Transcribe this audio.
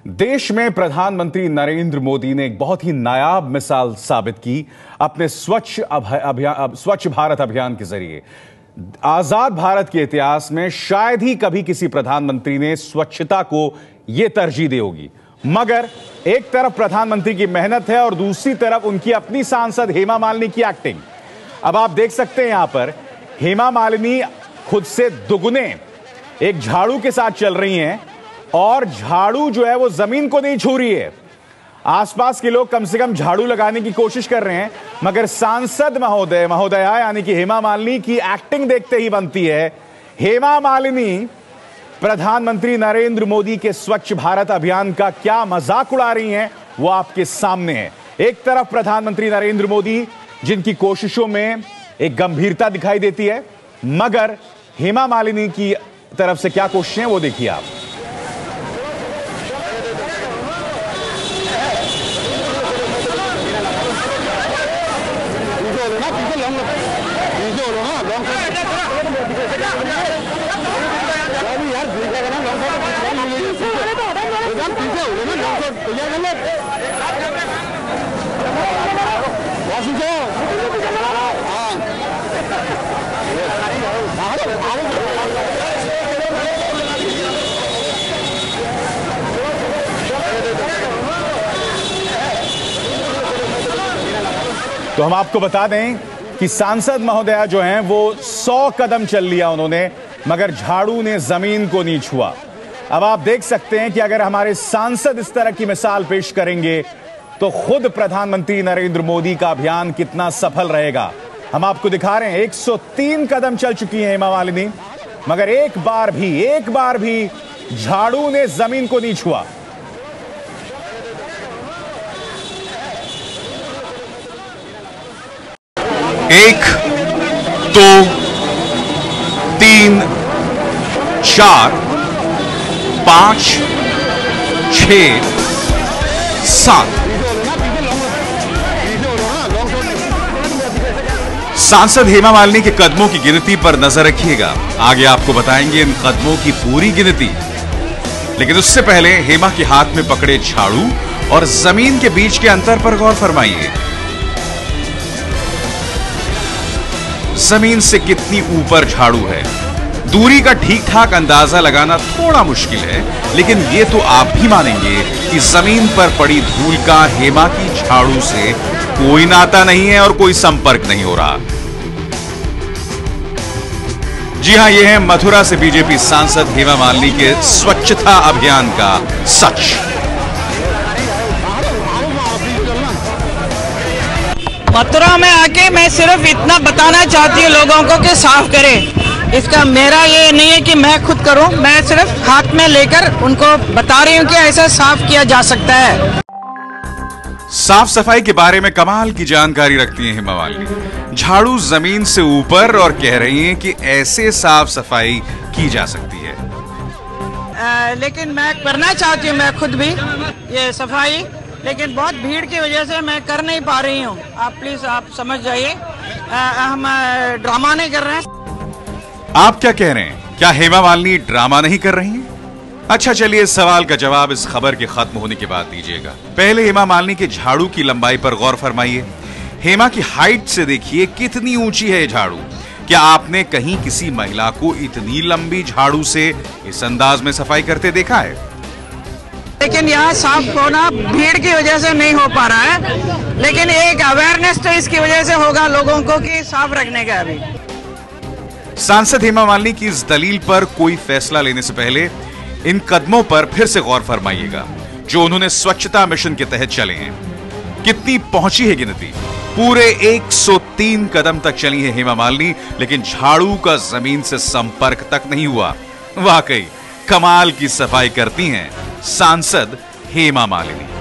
देश में प्रधानमंत्री नरेंद्र मोदी ने एक बहुत ही नायाब मिसाल साबित की अपने स्वच्छ भारत अभियान के जरिए। आजाद भारत के इतिहास में शायद ही कभी किसी प्रधानमंत्री ने स्वच्छता को यह तरजीह दी होगी। मगर एक तरफ प्रधानमंत्री की मेहनत है और दूसरी तरफ उनकी अपनी सांसद हेमा मालिनी की एक्टिंग। अब आप देख सकते हैं यहां पर हेमा मालिनी खुद से दुगने एक झाड़ू के साथ चल रही हैं और झाड़ू जो है वो जमीन को नहीं छू रही है। आसपास के लोग कम से कम झाड़ू लगाने की कोशिश कर रहे हैं, मगर सांसद महोदया यानी कि हेमा मालिनी की एक्टिंग देखते ही बनती है। हेमा मालिनी प्रधानमंत्री नरेंद्र मोदी के स्वच्छ भारत अभियान का क्या मजाक उड़ा रही हैं वो आपके सामने है। एक तरफ प्रधानमंत्री नरेंद्र मोदी जिनकी कोशिशों में एक गंभीरता दिखाई देती है, मगर हेमा मालिनी की तरफ से क्या कोशिशें वो देखिए आप। तो हम आपको बता दें कि सांसद महोदया जो हैं वो 100 कदम चल लिया उन्होंने, मगर झाड़ू ने जमीन को नहीं छुआ। अब आप देख सकते हैं कि अगर हमारे सांसद इस तरह की मिसाल पेश करेंगे तो खुद प्रधानमंत्री नरेंद्र मोदी का अभियान कितना सफल रहेगा। हम आपको दिखा रहे हैं 103 कदम चल चुकी हैं हेमा मालिनी, मगर एक बार भी झाड़ू ने जमीन को नहीं छुआ। एक, दो, तीन, 4, 5, 6, 7। सांसद हेमा मालिनी के कदमों की गिनती पर नजर रखिएगा। आगे आपको बताएंगे इन कदमों की पूरी गिनती, लेकिन उससे पहले हेमा के हाथ में पकड़े झाड़ू और जमीन के बीच के अंतर पर गौर फरमाइए। जमीन से कितनी ऊपर झाड़ू है, दूरी का ठीक ठाक अंदाजा लगाना थोड़ा मुश्किल है, लेकिन यह तो आप भी मानेंगे कि जमीन पर पड़ी धूल का हेमा की झाड़ू से कोई नाता नहीं है और कोई संपर्क नहीं हो रहा। जी हां, यह है मथुरा से बीजेपी सांसद हेमा मालिनी के स्वच्छता अभियान का सच। मथुरा में आके मैं सिर्फ इतना बताना चाहती हूँ लोगों को कि साफ करें। इसका मेरा ये नहीं है कि मैं खुद करूं, मैं सिर्फ हाथ में लेकर उनको बता रही हूँ कि ऐसा साफ किया जा सकता है। साफ सफाई के बारे में कमाल की जानकारी रखती हैं हेमा मालिनी। झाड़ू जमीन से ऊपर और कह रही हैं कि ऐसे साफ सफाई की जा सकती है। लेकिन मैं करना चाहती हूँ मैं खुद भी ये सफाई, लेकिन बहुत भीड़ की वजह से मैं कर नहीं पा रही हूँ। आप प्लीज आप समझ जाइए, हम ड्रामा नहीं कर रहे हैं। आप क्या कह रहे हैं? क्या हेमा मालिनी ड्रामा नहीं कर रही हैं? अच्छा, चलिए इस सवाल का जवाब इस खबर के खत्म होने के बाद दीजिएगा। पहले हेमा मालिनी के झाड़ू की लंबाई पर गौर फरमाइए। हेमा की हाइट से देखिए कितनी ऊंची है झाड़ू। क्या आपने कहीं किसी महिला को इतनी लंबी झाड़ू से इस अंदाज में सफाई करते देखा है? लेकिन यहाँ साफ होना भीड़ की वजह से नहीं हो पा रहा है, लेकिन एक अवेयरनेस तो इसकी वजह से होगा लोगों को कि साफ रखने का। अभी सांसद हेमा मालिनी की इस दलील पर कोई फैसला लेने से पहले इन कदमों पर फिर से गौर फरमाइएगा जो उन्होंने स्वच्छता मिशन के तहत चले हैं। कितनी पहुंची है गिनती? पूरे 103 कदम तक चली है हेमा मालिनी, लेकिन झाड़ू का जमीन से संपर्क तक नहीं हुआ। वाकई कमाल की सफाई करती हैं सांसद हेमा मालिनी।